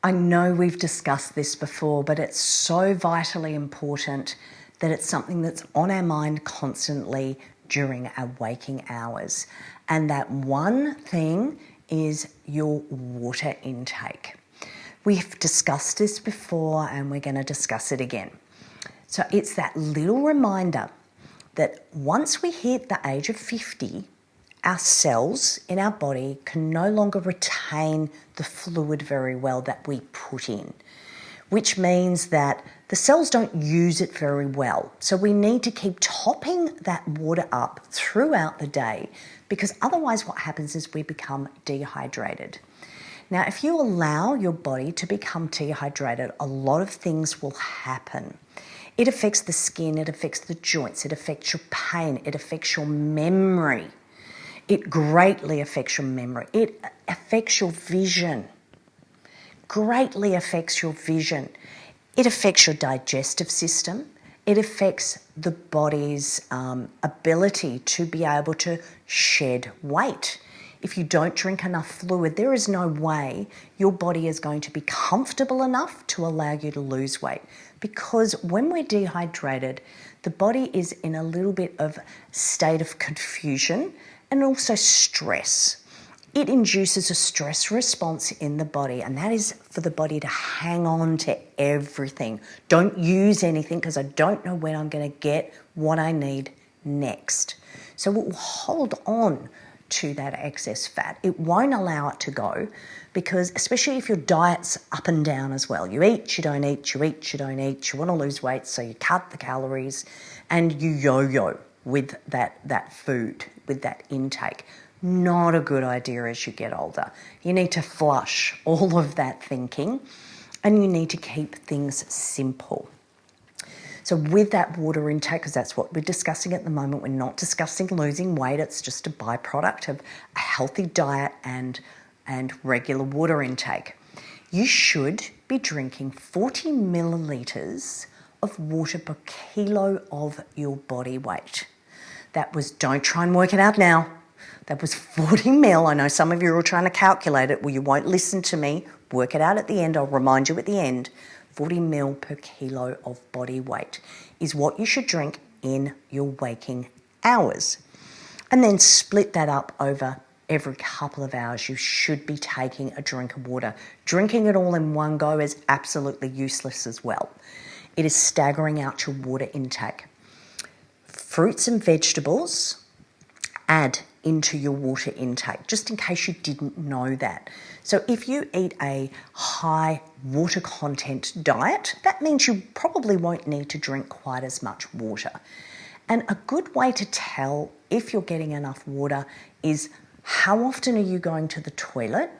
I know we've discussed this before, but it's so vitally important that it's something that's on our mind constantly during our waking hours. And that one thing is your water intake. We've discussed this before and we're going to discuss it again. So it's that little reminder that once we hit the age of 50, our cells in our body can no longer retain the fluid very well that we put in, which means that the cells don't use it very well. So we need to keep topping that water up throughout the day, because otherwise what happens is we become dehydrated. Now, if you allow your body to become dehydrated, a lot of things will happen. It affects the skin, it affects the joints, it affects your pain, it affects your memory. It greatly affects your memory. It affects your vision. Greatly affects your vision. It affects your digestive system. It affects the body's ability to be able to shed weight. If you don't drink enough fluid, there is no way your body is going to be comfortable enough to allow you to lose weight. Because when we're dehydrated, the body is in a little bit of state of confusion and also stress. It induces a stress response in the body, and that is for the body to hang on to everything. Don't use anything because I don't know when I'm going to get what I need next. So it will hold on to that excess fat. It won't allow it to go, because especially if your diet's up and down as well. You eat, you don't eat, you eat, you don't eat. You want to lose weight, so you cut the calories and you yo-yo with that food, with that intake. Not a good idea as you get older. You need to flush all of that thinking, and you need to keep things simple. So with that water intake, because that's what we're discussing at the moment, we're not discussing losing weight. It's just a byproduct of a healthy diet and regular water intake. You should be drinking 40 millilitres of water per kilo of your body weight. That was, don't try and work it out now. That was 40 mil. I know some of you are trying to calculate it. Well, you won't listen to me. Work it out at the end. I'll remind you at the end. 40 mil per kilo of body weight is what you should drink in your waking hours. And then split that up over every couple of hours. You should be taking a drink of water. Drinking it all in one go is absolutely useless as well. It is staggering out your water intake. Fruits and vegetables, add into your water intake, just in case you didn't know that. So if you eat a high water content diet, that means you probably won't need to drink quite as much water. And a good way to tell if you're getting enough water is, how often are you going to the toilet?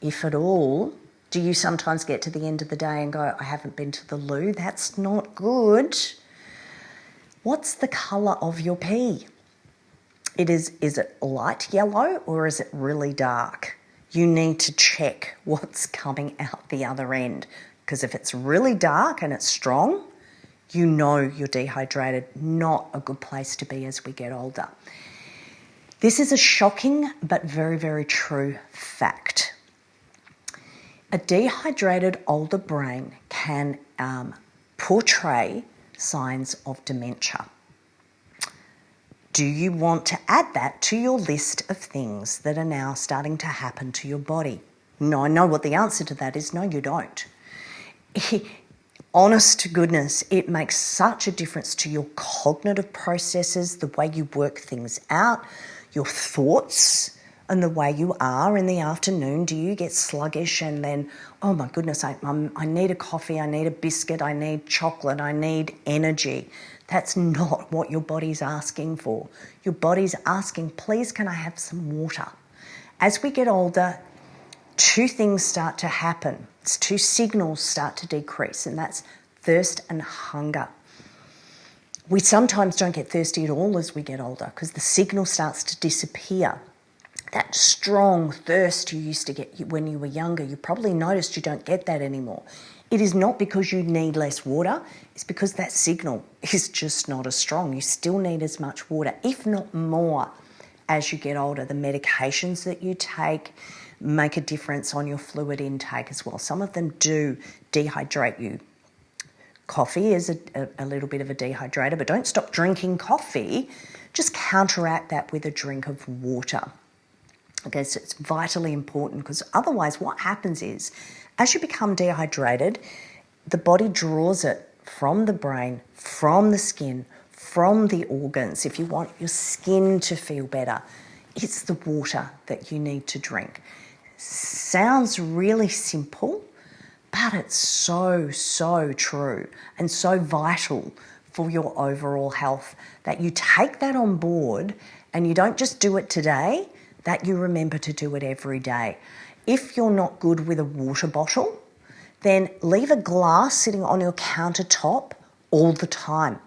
If at all. Do you sometimes get to the end of the day and go, I haven't been to the loo? That's not good. What's the colour of your pee? Is it light yellow or is it really dark? You need to check what's coming out the other end, because if it's really dark and it's strong, you know you're dehydrated. Not a good place to be as we get older. This is a shocking but very, very true fact. A dehydrated older brain can portray signs of dementia. Do you want to add that to your list of things that are now starting to happen to your body? No, I know what the answer to that is. No, you don't. Honest to goodness, it makes such a difference to your cognitive processes, the way you work things out, your thoughts, and the way you are in the afternoon. Do you get sluggish and then, oh my goodness, I need a coffee, I need a biscuit, I need chocolate, I need energy? That's not what your body's asking for. Your body's asking, please, can I have some water? As we get older, two things start to happen. Two signals start to decrease, and that's thirst and hunger. We sometimes don't get thirsty at all as we get older because the signal starts to disappear. That strong thirst you used to get when you were younger, you probably noticed you don't get that anymore. It is not because you need less water, it's because that signal is just not as strong. You still need as much water, if not more, as you get older. The medications that you take, make a difference on your fluid intake as well. Some of them do dehydrate you. Coffee is a little bit of a dehydrator, but don't stop drinking coffee. Just counteract that with a drink of water. Okay, so it's vitally important, because otherwise what happens is, as you become dehydrated, the body draws it from the brain, from the skin, from the organs. If you want your skin to feel better, it's the water that you need to drink. Sounds really simple, but it's so, so true and so vital for your overall health, that you take that on board and you don't just do it today, that you remember to do it every day. If you're not good with a water bottle, then leave a glass sitting on your countertop all the time.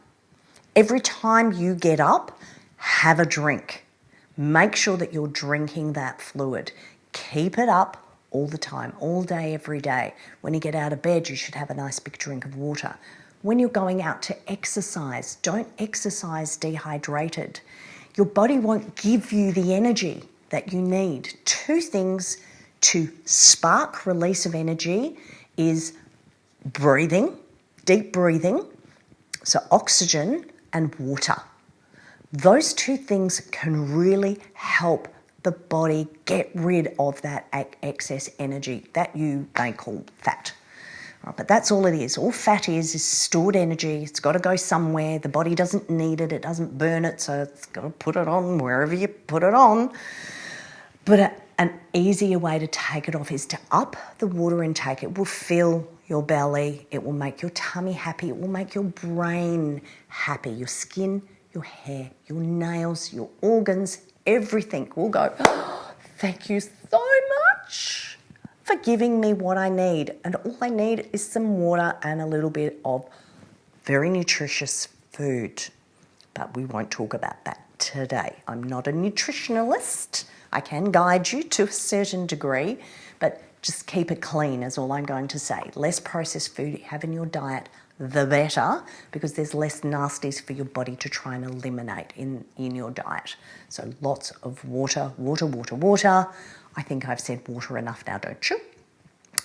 Every time you get up, have a drink. Make sure that you're drinking that fluid. Keep it up all the time, all day, every day. When you get out of bed, you should have a nice big drink of water. When you're going out to exercise, don't exercise dehydrated. Your body won't give you the energy that you need. 2 things to spark release of energy is breathing, deep breathing, so oxygen and water. Those 2 things can really help the body get rid of that excess energy that you may call fat. Right, but that's all it is. All fat is stored energy. It's got to go somewhere. The body doesn't need it. It doesn't burn it, so it's got to put it on wherever you put it on. But an easier way to take it off is to up the water intake. It will fill your belly. It will make your tummy happy. It will make your brain happy. Your skin, your hair, your nails, your organs, everything will go, oh, thank you so much for giving me what I need. And all I need is some water and a little bit of very nutritious food. But we won't talk about that today. I'm not a nutritionalist. I can guide you to a certain degree, but just keep it clean is all I'm going to say. Less processed food you have in your diet, the better, because there's less nasties for your body to try and eliminate in your diet. So lots of water, water, water, water. I think I've said water enough now, don't you?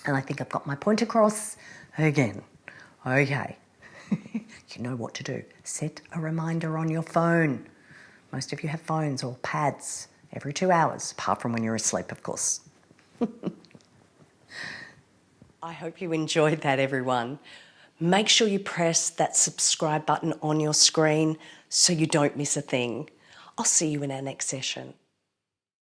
And I think I've got my point across again. Okay, you know what to do. Set a reminder on your phone. Most of you have phones or pads every 2 hours, apart from when you're asleep, of course. I hope you enjoyed that, everyone. Make sure you press that subscribe button on your screen so you don't miss a thing. I'll see you in our next session.